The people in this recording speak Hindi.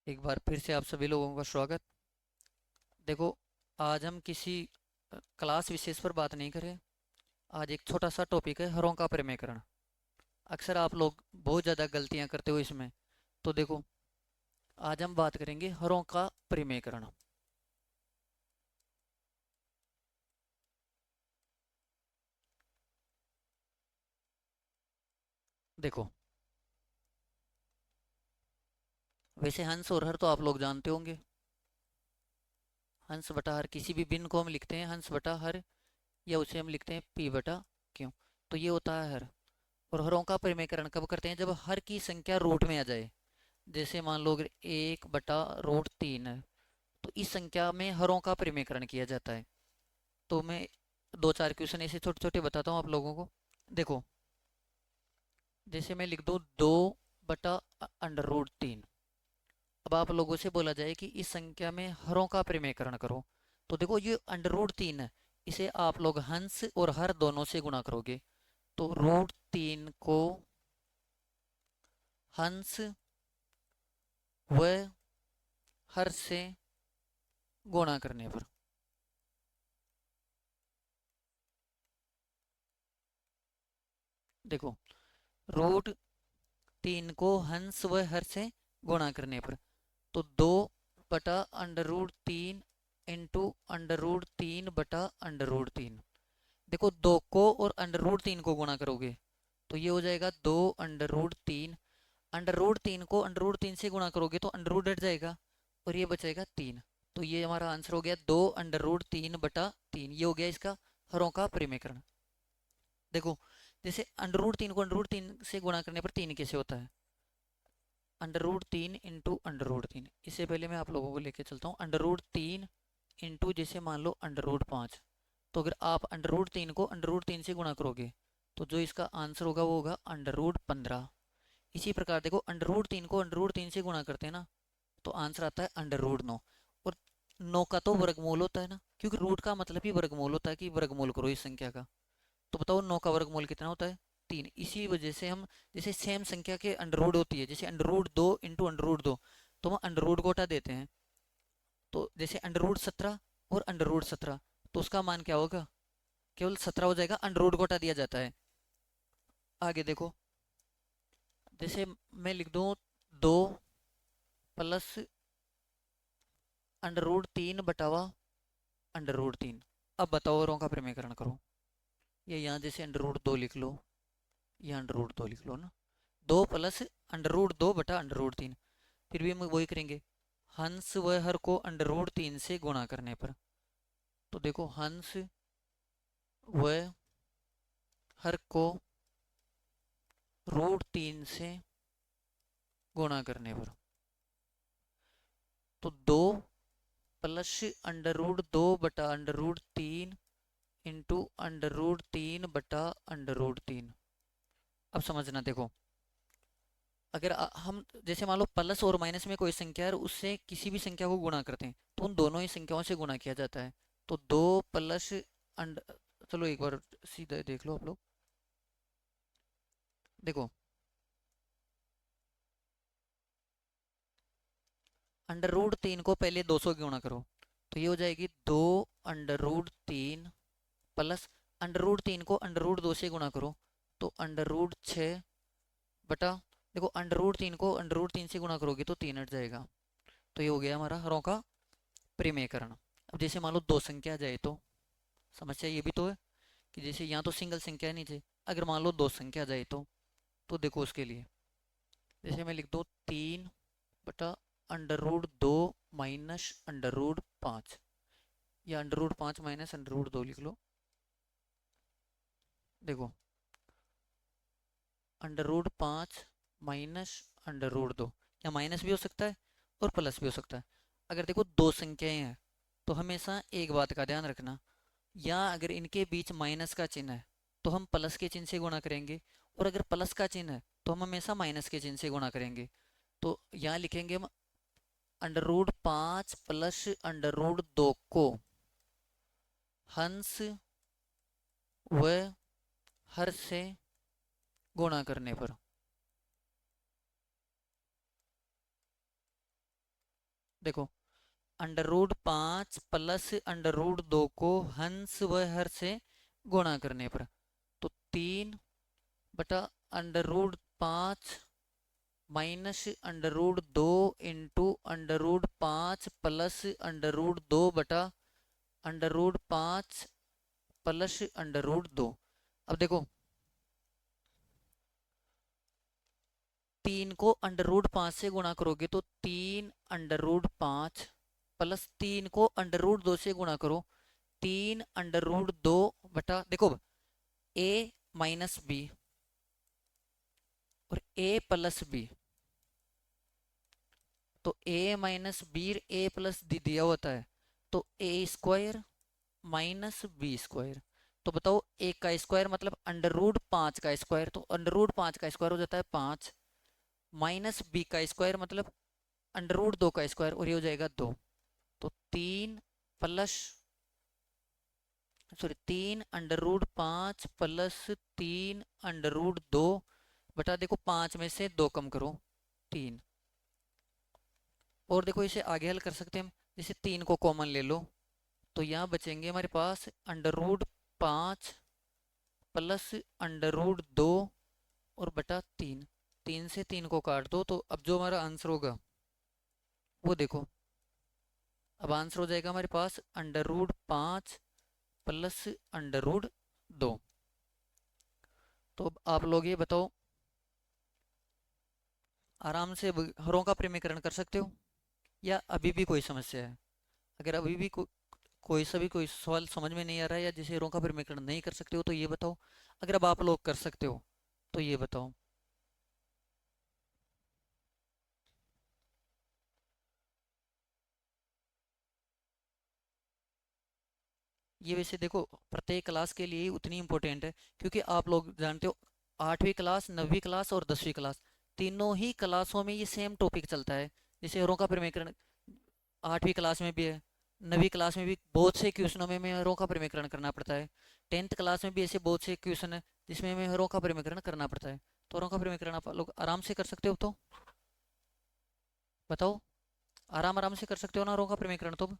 एक बार फिर से आप सभी लोगों का स्वागत। देखो, आज हम किसी क्लास विशेष पर बात नहीं करें। आज एक छोटा सा टॉपिक है, हरों का प्रमेयकरण। अक्सर आप लोग बहुत ज़्यादा गलतियां करते हो इसमें। तो देखो, आज हम बात करेंगे हरों का प्रमेयकरण। देखो, वैसे हंस और हर तो आप लोग जानते होंगे। हंस बटा हर, किसी भी भिन्न को हम लिखते हैं हंस बटा हर, या उसे हम लिखते हैं पी बटा क्यों। तो ये होता है हर। और हरों का प्रमेयकरण कब करते हैं? जब हर की संख्या रूट में आ जाए। जैसे मान लो अगर 1/√3 है, तो इस संख्या में हरों का प्रमेयकरण किया जाता है। तो मैं दो चार क्वेश्चन ऐसे छोटे छोटे बताता हूँ आप लोगों को। देखो, जैसे मैं लिख दूँ 2/√3। अब आप लोगों से बोला जाए कि इस संख्या में हरों का प्रमेयकरण करो। तो देखो, ये √3 है, इसे आप लोग हंस और हर दोनों से गुणा करोगे। तो √3 को हंस व हर से गुणा करने पर, देखो, √3 को हंस व हर से गुणा करने पर, तो 2/√3 इंटू √3/√3। देखो, 2 को और √3 को गुणा करोगे तो ये हो जाएगा 2/√3। √3 को √3 से गुणा करोगे तो अंडर हट जाएगा और ये बचेगा 3। तो ये हमारा आंसर हो गया 2/3/3। ये हो गया इसका हरों का प्रमेयकरण। देखो, जैसे √3 को √3 से गुणा करने पर 3 कैसे होता है? √3 इंटू √3। इससे पहले मैं आप लोगों को लेके चलता हूँ। √3 इंटू, जैसे मान लो √5। तो अगर आप √3 को √3 से गुणा करोगे तो जो इसका आंसर होगा वो होगा √15। इसी प्रकार देखो, √3 को √3 से गुणा करते हैं ना, तो आंसर आता है √9। और 9 का तो वर्गमूल होता है ना, क्योंकि रूट का मतलब ही वर्गमूल होता है कि वर्गमूल करो इस संख्या का। तो बताओ 9 का वर्गमूल कितना होता है? 3। इसी वजह से हम, जैसे सेम संख्या के अंडर रूट होती है, जैसे √2 इंटू √2, तो हम अंडर रूट को हटा देते हैं। तो जैसे √17 और √17, तो उसका मान क्या होगा? केवल 17 हो जाएगा, अंडर रूट को हटा दिया जाता है। आगे देखो, जैसे मैं लिख दूं 2 प्लस √3 /√3। अब बताओ औरों का प्रमेयकरण करो। ये यहाँ जैसे √2 लिख लो, यहाँ √2 लिख लो ना। 2 प्लस √2/√3। फिर भी हम वही करेंगे, हंस व हर को √3 से गुणा करने पर। तो देखो, हंस व हर को √3 से गुणा करने पर, तो 2 प्लस √2/√3 इंटू √3/√3। अब समझना, देखो, अगर हम जैसे मान लो प्लस और माइनस में कोई संख्या है और उससे किसी भी संख्या को गुणा करते हैं तो उन दोनों ही संख्याओं से गुणा किया जाता है। तो 2 प्लस अंड चलो एक बार सीधा देख लो आप लोग। देखो, √3 को पहले 200 गुणा करो तो ये हो जाएगी 2/3 प्लस √3 को √2 से गुणा करो तो √6 बटा, देखो, √3 को √3 से गुणा करोगे तो 3 हट जाएगा। तो ये हो गया हमारा हरों का प्रमेयकरण। अब जैसे मान लो दो संख्या आ जाए तो समस्या ये भी तो है कि जैसे यहाँ तो सिंगल संख्या है नीचे, अगर मान लो दो संख्या आ जाए तो देखो उसके लिए, जैसे मैं लिख दो 3/√2 माइनस √5, या √5 माइनस √2 लिख लो। देखो, √5 माइनस √2, या माइनस भी हो सकता है और प्लस भी हो सकता है। अगर देखो दो संख्याएं हैं तो हमेशा एक बात का ध्यान रखना, या अगर इनके बीच माइनस का चिन्ह है तो हम प्लस के चिन्ह से गुणा करेंगे, और अगर प्लस का चिन्ह है तो हम हमेशा माइनस के चिन्ह से गुणा करेंगे। तो यहाँ लिखेंगे हम √5 प्लस √2 को हंस व हर से गुणा करने पर। देखो, under root 5 plus under root 2 को हंस व हर से गुणा करने पर, तो 3 बटा under root 5 minus under root 2 into under root 5 plus under root 2 बटा under root 5 plus under root 2। अब देखो, 3 को अंडर रूट 5 से गुणा करोगे तो 3 अंडर रूट 5 प्लस 3 को अंडर रूट 2 से गुणा करो, 3 अंडर रूट 2 बटा, देखो, ए माइनस बी और ए प्लस बी, तो ए माइनस बी ए प्लस डी दिया होता है, तो ए स्क्वायर माइनस बी स्क्वायर। तो बताओ, ए का स्क्वायर मतलब अंडर रूट 5 का स्क्वायर, तो अंडर रूट 5 का स्क्वायर हो जाता है 5, माइनस बी का स्क्वायर मतलब अंडर रूट 2 का स्क्वायर, और ये हो जाएगा 2। तो 3 plus, sorry, 3 under root 5 plus 3 under root 2 बटा, देखो 5 में से 2 कम करो, 3। और देखो, इसे आगे हल कर सकते हैं हम, जैसे 3 को कॉमन ले लो, तो यहाँ बचेंगे हमारे पास under root 5 plus under root 2 और बटा 3। 3 से 3 को काट दो, तो अब जो हमारा आंसर होगा वो देखो, अब आंसर हो जाएगा हमारे पास under root 5 plus under root 2। तो अब आप लोग ये बताओ, आराम से हरों का प्रमीकरण कर सकते हो या अभी भी कोई समस्या है? अगर अभी भी कोई सवाल समझ में नहीं आ रहा है या जिसे हरों का प्रमीकरण नहीं कर सकते हो तो ये बताओ। अगर अब आप लोग कर सकते हो तो ये बताओ। ये वैसे देखो, प्रत्येक क्लास के लिए ही उतनी इंपॉर्टेंट है, क्योंकि आप लोग जानते हो 8वीं क्लास, 9वीं क्लास और 10वीं क्लास, तीनों ही क्लासों में ये सेम टॉपिक चलता है। जैसे हरों का प्रमीकरण 8वीं क्लास में भी है, 9वीं क्लास में भी बहुत से क्वेश्चनों में हमें हरों का प्रमीकरण करना पड़ता है, 10th क्लास में भी ऐसे बहुत से क्वेश्चन है जिसमें हमें हरों का प्रमीकरण करना पड़ता है। तो हरों का प्रमीकरण आप लोग आराम से कर सकते हो, तो बताओ, आराम आराम से कर सकते हो ना हरों का प्रमीकरण तो?